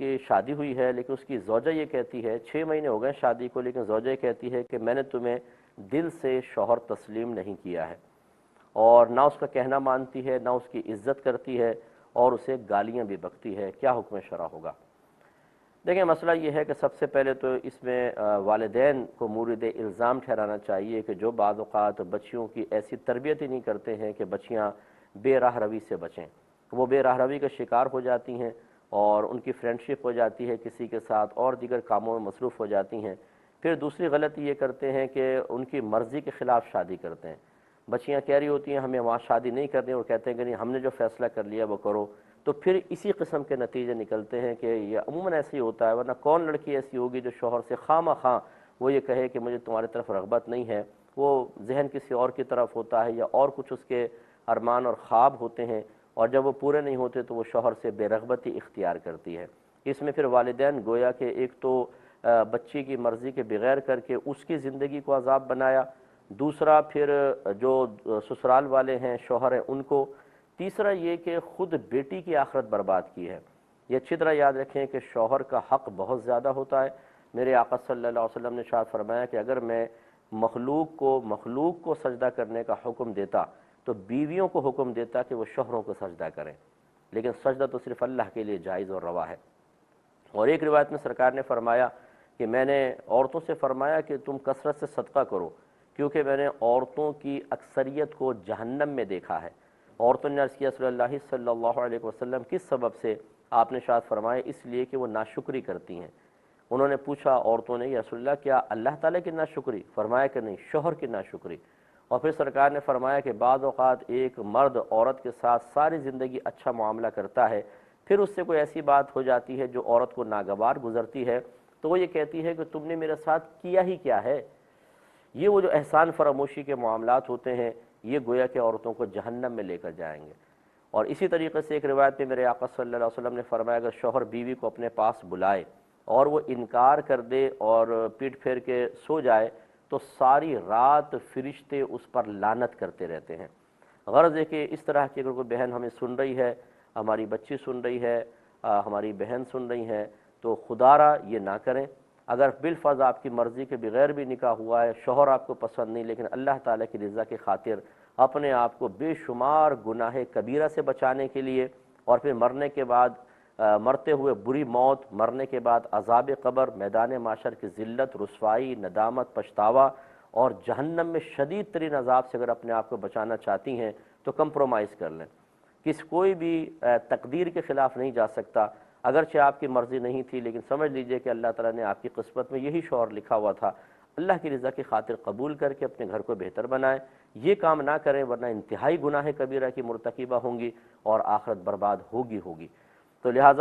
کی شادی ہوئی ہے لیکن اس کی زوجہ یہ کہتی ہے 6 مہینے ہو گئے شادی کو، لیکن زوجہ یہ کہتی ہے کہ میں نے تمہیں دل سے شوہر تسلیم نہیں کیا ہے، اور نہ اس کا کہنا مانتی ہے، نہ اس کی عزت کرتی ہے، اور اسے گالیاں بھی بکتی ہے، کیا حکم شرع ہوگا؟ دیکھیں مسئلہ یہ ہے کہ سب سے پہلے تو اس میں والدین کو مورد الزام ٹھہرانا چاہیے کہ جو بعض اوقات بچیوں کی ایسی تربیت ہی نہیں کرتے ہیں کہ بچیاں بے راہ روی سے بچیں، وہ بے راہ روی کا شکار ہو جاتی ہیں اور ان کی فرینڈشپ ہو جاتی ہے کسی کے ساتھ اور دیگر کاموں میں مصروف ہو جاتی ہیں۔ پھر دوسری غلطی یہ کرتے ہیں کہ ان کی مرضی کے خلاف شادی کرتے ہیں، بچیاں کہہ رہی ہوتی ہیں ہمیں وہاں شادی نہیں کرنی، اور کہتے ہیں کہ نہیں ہم نے جو فیصلہ کر لیا وہ کرو، تو پھر اسی قسم کے نتیجے نکلتے ہیں کہ یہ عموماً ایسے ہی ہوتا ہے، ورنہ کون لڑکی ایسی ہوگی جو شوہر سے خواہ مخواہ وہ یہ کہے کہ مجھے تمہاری طرف رغبت نہیں ہے، وہ ذہن کسی اور کی طرف ہوتا ہے یا اور کچھ اس کے ارمان اور خواب ہوتے ہیں، اور جب وہ پورے نہیں ہوتے تو وہ شوہر سے بے رغبتی اختیار کرتی ہے۔ اس میں پھر والدین گویا کہ ایک تو بچی کی مرضی کے بغیر کر کے اس کی زندگی کو عذاب بنایا، دوسرا پھر جو سسرال والے ہیں شوہر ہیں ان کو، تیسرا یہ کہ خود بیٹی کی آخرت برباد کی ہے۔ یہ اچھی طرح یاد رکھیں کہ شوہر کا حق بہت زیادہ ہوتا ہے۔ میرے آقا صلی اللہ علیہ وسلم نے ارشاد فرمایا کہ اگر میں مخلوق کو سجدہ کرنے کا حکم دیتا تو بیویوں کو حکم دیتا کہ وہ شوہروں کو سجدہ کریں، لیکن سجدہ تو صرف اللہ کے لیے جائز اور روا ہے۔ اور ایک روایت میں سرکار نے فرمایا کہ میں نے عورتوں سے فرمایا کہ تم کثرت سے صدقہ کرو، کیونکہ میں نے عورتوں کی اکثریت کو جہنم میں دیکھا ہے۔ عورتوں نے عرض کیا رسول اللہ صلی اللہ علیہ وسلم کس سبب سے؟ آپ نے ارشاد فرمایا اس لیے کہ وہ ناشکری کرتی ہیں۔ انہوں نے پوچھا عورتوں نے یا رسول اللہ کیا اللہ تعالیٰ کی ناشکری؟ فرمایا کہ نہیں، شوہر کی ناشکری۔ اور پھر سرکار نے فرمایا کہ بعض اوقات ایک مرد عورت کے ساتھ ساری زندگی اچھا معاملہ کرتا ہے، پھر اس سے کوئی ایسی بات ہو جاتی ہے جو عورت کو ناگوار گزرتی ہے تو وہ یہ کہتی ہے کہ تم نے میرے ساتھ کیا ہی کیا ہے۔ یہ وہ جو احسان فراموشی کے معاملات ہوتے ہیں یہ گویا کہ عورتوں کو جہنم میں لے کر جائیں گے۔ اور اسی طریقے سے ایک روایت میں میرے آقا صلی اللہ علیہ وسلم نے فرمایا اگر شوہر بیوی کو اپنے پاس بلائے اور وہ انکار کر دے اور پیٹ پھیر کے سو جائے تو ساری رات فرشتے اس پر لعنت کرتے رہتے ہیں۔ غرض ہے کہ اس طرح کی اگر کوئی بہن ہمیں سن رہی ہے، ہماری بچی سن رہی ہے، ہماری بہن سن رہی ہیں، تو خدا را یہ نہ کریں۔ اگر بالفرض آپ کی مرضی کے بغیر بھی نکاح ہوا ہے، شوہر آپ کو پسند نہیں، لیکن اللہ تعالیٰ کی رضا کی خاطر اپنے آپ کو بے شمار گناہ کبیرہ سے بچانے کے لیے، اور پھر مرنے کے بعد مرتے ہوئے بری موت، مرنے کے بعد عذاب قبر، میدان محشر کی ذلت، رسوائی، ندامت، پچھتاوا اور جہنم میں شدید ترین عذاب سے اگر اپنے آپ کو بچانا چاہتی ہیں تو کمپرومائز کر لیں۔ کوئی بھی تقدیر کے خلاف نہیں جا سکتا، اگرچہ آپ کی مرضی نہیں تھی لیکن سمجھ لیجئے کہ اللہ تعالیٰ نے آپ کی قسمت میں یہی شوہر لکھا ہوا تھا۔ اللہ کی رضا کی خاطر قبول کر کے اپنے گھر کو بہتر بنائیں، یہ کام نہ کریں ورنہ انتہائی گناہ کبیرہ کی مرتکبہ ہوں گی اور آخرت برباد ہوگی۔ تو لہٰذا